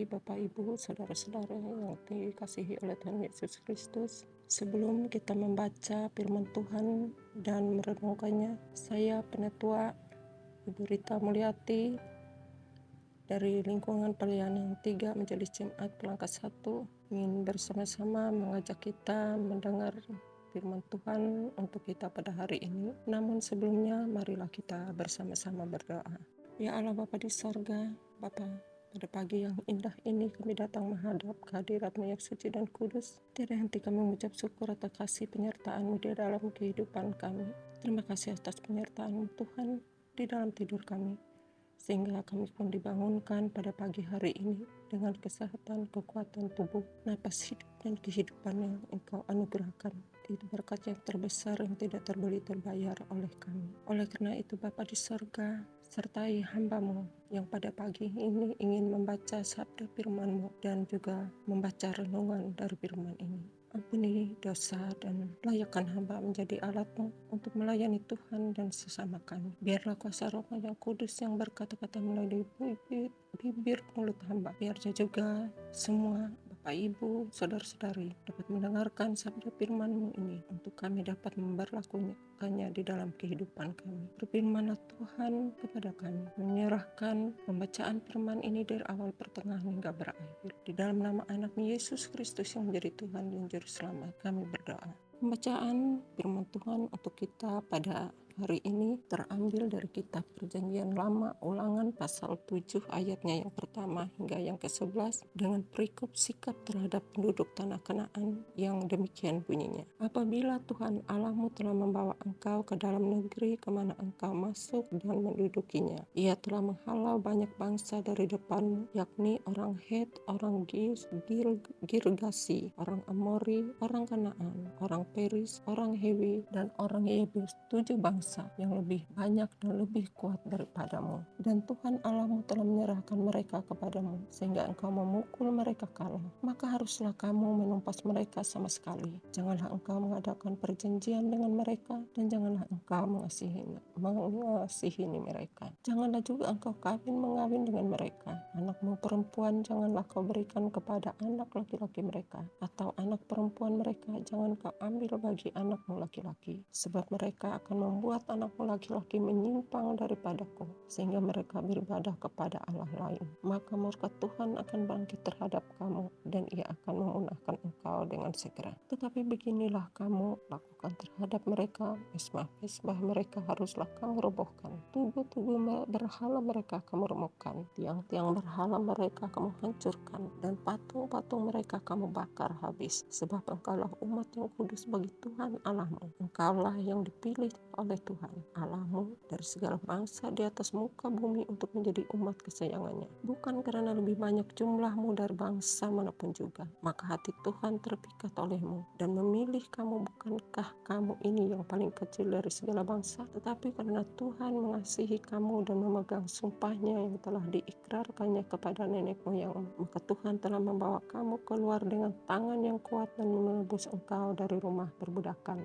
Bapak Ibu, saudara-saudara yang dikasihi oleh Tuhan Yesus Kristus. Sebelum kita membaca firman Tuhan dan merenungkannya, saya Penatua Ibu Rita Mulyati dari lingkungan pelayanan 3 Majelis Jemaat Pelangkas 1 ingin bersama-sama mengajak kita mendengar firman Tuhan untuk kita pada hari ini. Namun sebelumnya marilah kita bersama-sama berdoa. Ya Allah Bapa di sorga, Bapa, pada pagi yang indah ini kami datang menghadap kehadirat-Mu yang suci dan kudus. Tiada henti kami mengucap syukur atas kasih penyertaan-Mu di dalam kehidupan kami. Terima kasih atas penyertaan-Mu Tuhan di dalam tidur kami, sehingga kami pun dibangunkan pada pagi hari ini dengan kesehatan, kekuatan tubuh, napas hidup dan kehidupan yang Engkau anugerahkan. Itu berkat yang terbesar yang tidak terbeli terbayar oleh kami. Oleh karena itu Bapa di sorga, sertai hamba-Mu yang pada pagi ini ingin membaca sabda firman-Mu dan juga membaca renungan dari firman ini. Ampuni dosa dan layakkan hamba menjadi alat-Mu untuk melayani Tuhan dan sesama kami. Biarlah kuasa Roh yang kudus yang berkata-kata melalui bibir mulut hamba. Biarnya juga semua Bapak Ibu, saudara-saudari dapat mendengarkan sabda firman-Mu ini untuk kami dapat memberlakukannya di dalam kehidupan kami. Berfirmanlah Tuhan kepada kami, menyerahkan pembacaan firman ini dari awal pertengahan hingga berakhir. Di dalam nama anak-Mu Yesus Kristus yang menjadi Tuhan dan Juru Selamat, kami berdoa. Pembacaan firman Tuhan untuk kita pada hari ini terambil dari kitab Perjanjian Lama Ulangan pasal 7 ayatnya yang pertama hingga yang ke-11 dengan perikop sikap terhadap penduduk tanah Kanaan yang demikian bunyinya. Apabila Tuhan Allahmu telah membawa engkau ke dalam negeri kemana engkau masuk dan mendudukinya, Ia telah menghalau banyak bangsa dari depanmu, yakni orang Het, orang Girgasi, orang Amori, orang Kanaan, orang Peris, orang Hewi, dan orang Yebus, 7 bangsa yang lebih banyak dan lebih kuat daripadamu. Dan Tuhan Allahmu telah menyerahkan mereka kepadamu, sehingga engkau memukul mereka kalah. Maka haruslah kamu menumpas mereka sama sekali. Janganlah engkau mengadakan perjanjian dengan mereka, dan janganlah engkau mengasihi mereka. Janganlah juga engkau mengawin dengan mereka. Anakmu perempuan janganlah kau berikan kepada anak laki-laki mereka, atau anak perempuan mereka jangan kau ambil bagi anakmu laki-laki, sebab mereka akan membuat anakmu laki-laki menyimpang daripadaku, sehingga mereka beribadah kepada Allah lain. Maka murka Tuhan akan bangkit terhadap kamu, dan Ia akan memunahkan engkau dengan segera. Tetapi beginilah kamu lakukan terhadap mereka, mesbah mereka haruslah kamu robohkan, tubuh-tubuh berhala mereka kamu remukkan, tiang-tiang berhala mereka kamu hancurkan, dan patung-patung mereka kamu bakar habis. Sebab engkaulah umat yang kudus bagi Tuhan Allahmu. Engkaulah yang dipilih oleh Tuhan Allahmu dari segala bangsa di atas muka bumi untuk menjadi umat kesayangannya, bukan karena lebih banyak jumlahmu dari bangsa manapun juga. Maka hati Tuhan terpikat olehmu dan memilih kamu, bukankah kamu ini yang paling kecil dari segala bangsa? Tetapi karena Tuhan mengasihi kamu dan memegang sumpahnya yang telah diikrarkannya kepada nenek moyangmu, maka Tuhan telah membawa kamu keluar dengan tangan yang kuat dan menebus engkau dari rumah perbudakan,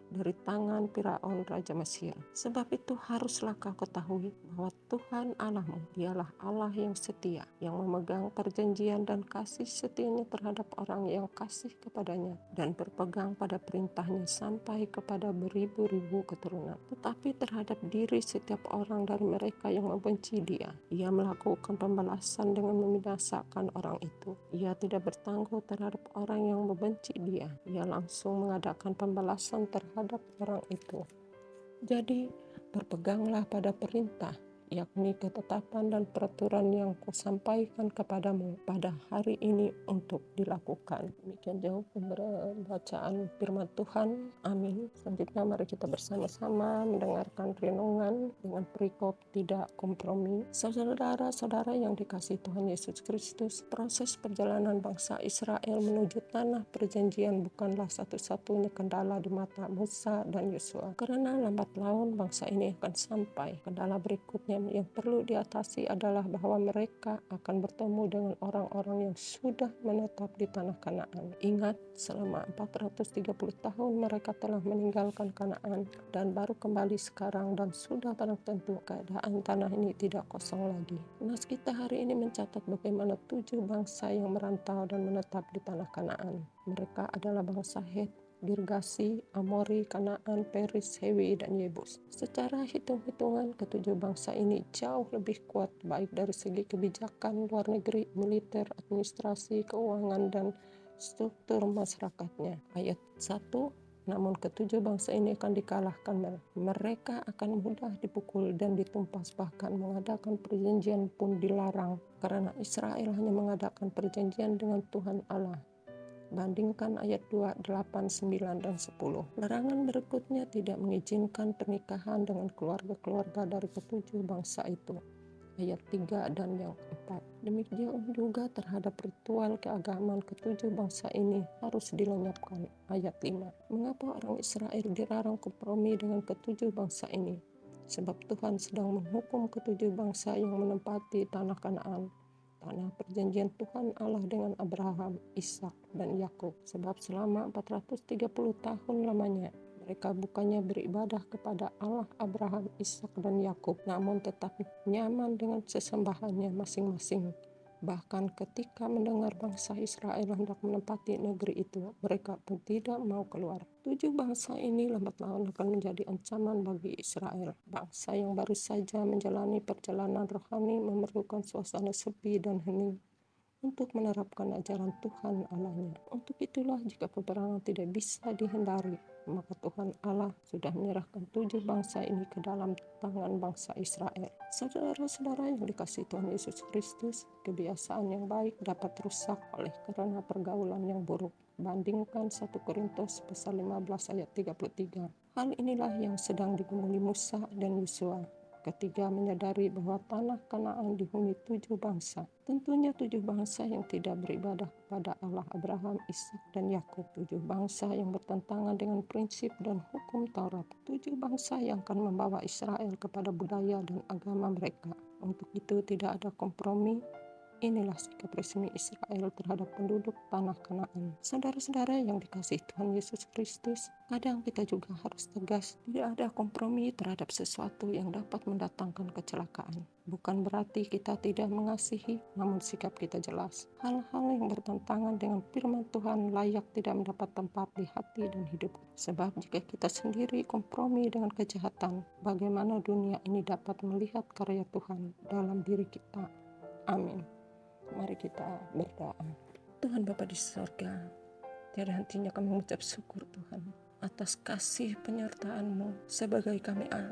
dari tangan Firaun Raja Mesir. Sebab itu haruslah kau ketahui bahwa Tuhan Allahmu, Dialah Allah yang setia, yang memegang perjanjian dan kasih setianya terhadap orang yang kasih kepadanya dan berpegang pada perintahnya sampai kepada beribu-ribu keturunan. Tetapi terhadap diri setiap orang dari mereka yang membenci Dia, Ia melakukan pembalasan dengan membinasakan orang itu. Ia tidak bertangguh terhadap orang yang membenci Dia. Ia langsung mengadakan pembalasan terhadap orang itu. Jadi berpeganglah pada perintah, yakni ketetapan dan peraturan yang kusampaikan kepadamu pada hari ini untuk dilakukan. Demikian jauh pembacaan firman Tuhan. Amin. Selanjutnya mari kita bersama-sama mendengarkan renungan dengan perikop tidak kompromi. Saudara-saudara yang dikasihi Tuhan Yesus Kristus, proses perjalanan bangsa Israel menuju tanah perjanjian bukanlah satu-satunya kendala di mata Musa dan Yosua. Karena lambat laun bangsa ini akan sampai. Kendala berikutnya kemudian yang perlu diatasi adalah bahwa mereka akan bertemu dengan orang-orang yang sudah menetap di tanah Kanaan. Ingat, selama 430 tahun mereka telah meninggalkan Kanaan dan baru kembali sekarang, dan sudah tentu keadaan tanah ini tidak kosong lagi. Nas kita hari ini mencatat bagaimana 7 bangsa yang merantau dan menetap di tanah Kanaan. Mereka adalah bangsa Het, Girgasi, Amori, Kanaan, Peris, Hewi, dan Yebus. Secara hitung-hitungan, ketujuh bangsa ini jauh lebih kuat baik dari segi kebijakan luar negeri, militer, administrasi, keuangan, dan struktur masyarakatnya. Ayat 1, namun ketujuh bangsa ini akan dikalahkan. Mereka akan mudah dipukul dan ditumpas, bahkan mengadakan perjanjian pun dilarang, karena Israel hanya mengadakan perjanjian dengan Tuhan Allah. Bandingkan ayat 2, 8, 9, dan 10. Larangan berikutnya tidak mengizinkan pernikahan dengan keluarga-keluarga dari ketujuh bangsa itu. Ayat 3 dan yang 4. Demikian juga terhadap ritual keagamaan ketujuh bangsa ini harus dilenyapkan. Ayat 5. Mengapa orang Israel dilarang kompromi dengan ketujuh bangsa ini? Sebab Tuhan sedang menghukum ketujuh bangsa yang menempati tanah Kanaan, tanah perjanjian Tuhan Allah dengan Abraham, Ishak, dan Yakub. Sebab selama 430 tahun lamanya mereka bukannya beribadah kepada Allah Abraham, Ishak, dan Yakub, namun tetap nyaman dengan sesembahannya masing-masing. Bahkan ketika mendengar bangsa Israel hendak menempati negeri itu, mereka pun tidak mau keluar. 7 bangsa ini lambat laun akan menjadi ancaman bagi Israel. Bangsa yang baru saja menjalani perjalanan rohani memerlukan suasana sepi dan hening untuk menerapkan ajaran Tuhan Allahnya. Untuk itulah jika peperangan tidak bisa dihindari, maka Tuhan Allah sudah menyerahkan 7 bangsa ini ke dalam tangan bangsa Israel. Saudara-saudara yang dikasihi Tuhan Yesus Kristus, kebiasaan yang baik dapat rusak oleh karena pergaulan yang buruk. Bandingkan 1 Korintus pasal 15 ayat 33. Hal inilah yang sedang digumuli Musa dan Yosua ketika menyadari bahwa tanah Kanaan dihuni 7 bangsa. Tentunya 7 bangsa yang tidak beribadah kepada Allah Abraham, Ishak, dan Yakub. 7 bangsa yang bertentangan dengan prinsip dan hukum Taurat. 7 bangsa yang akan membawa Israel kepada budaya dan agama mereka. Untuk itu tidak ada kompromi. Inilah sikap resmi Israel terhadap penduduk tanah Kanaan. Saudara-saudara yang dikasihi Tuhan Yesus Kristus, kadang kita juga harus tegas. Tidak ada kompromi terhadap sesuatu yang dapat mendatangkan kecelakaan. Bukan berarti kita tidak mengasihi, namun sikap kita jelas. Hal-hal yang bertentangan dengan firman Tuhan layak tidak mendapat tempat di hati dan hidup. Sebab jika kita sendiri kompromi dengan kejahatan, bagaimana dunia ini dapat melihat karya Tuhan dalam diri kita? Amin. Mari kita berdoa. Tuhan Bapa di sorga, tiada hentinya kami mengucap syukur Tuhan atas kasih penyertaan-Mu sebagai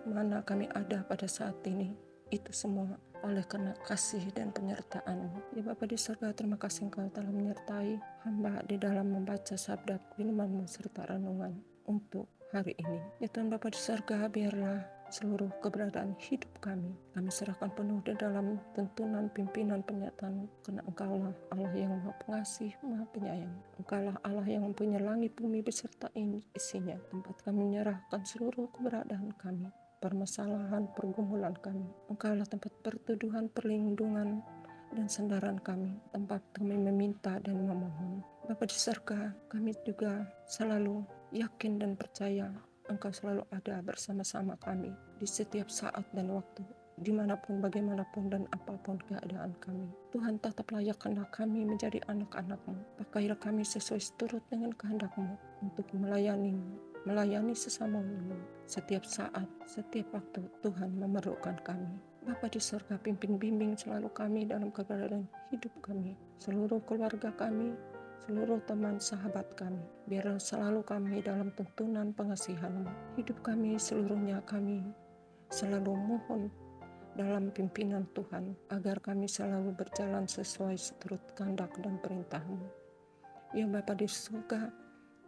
mana kami ada pada saat ini. Itu semua oleh karena kasih dan penyertaan-Mu. Ya Bapa di sorga, terima kasih Engkau telah menyertai hamba di dalam membaca sabda firman-Mu serta renungan untuk hari ini. Ya Tuhan Bapa di sorga, biarlah seluruh keberadaan hidup kami serahkan penuh di dalam tuntunan pimpinan penyataan, karena Engkaulah Allah yang Maha Pengasih, Maha Penyayang. Engkaulah Allah yang mempunyai langit bumi beserta isinya. Tempat kami menyerahkan seluruh keberadaan kami, permasalahan, pergumulan kami. Engkaulah tempat pertuduhan, perlindungan, dan sandaran kami, tempat kami meminta dan memohon. Bapa di surga, kami juga selalu yakin dan percaya Engkau selalu ada bersama-sama kami di setiap saat dan waktu, dimanapun, bagaimanapun, dan apapun keadaan kami. Tuhan, tetap layakkanlah kami menjadi anak-anak-Mu. Pakailah kami sesuai seturut dengan kehendak-Mu untuk melayani sesama-Mu setiap saat, setiap waktu Tuhan memerlukan kami. Bapa di surga, pimpin bimbing selalu kami dalam keberadaan hidup kami, seluruh keluarga kami, seluruh teman sahabat kami. Biarlah selalu kami dalam tuntunan pengasihan-Mu. Hidup kami seluruhnya kami selalu mohon dalam pimpinan Tuhan, agar kami selalu berjalan sesuai seturut kehendak dan perintah-Mu. Ya Bapa di surga,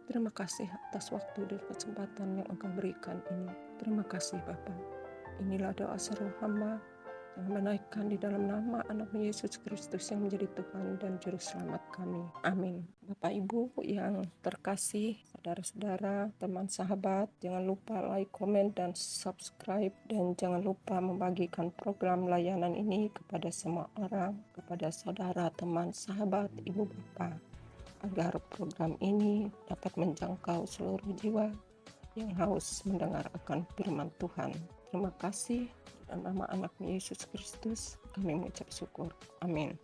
terima kasih atas waktu dan kesempatan yang Engkau berikan ini. Terima kasih Bapa. Inilah doa seru hamba menaikkan di dalam nama anakmu Yesus Kristus yang menjadi Tuhan dan Juru Selamat kami. Amin. Bapak Ibu yang terkasih, saudara-saudara, teman sahabat, jangan lupa like, komen, dan subscribe. Dan jangan lupa membagikan program layanan ini kepada semua orang, kepada saudara, teman, sahabat, ibu, bapak, agar program ini dapat menjangkau seluruh jiwa yang haus mendengar akan firman Tuhan. Terima kasih. Dalam nama anaknya Yesus Kristus, kami mengucap syukur. Amin.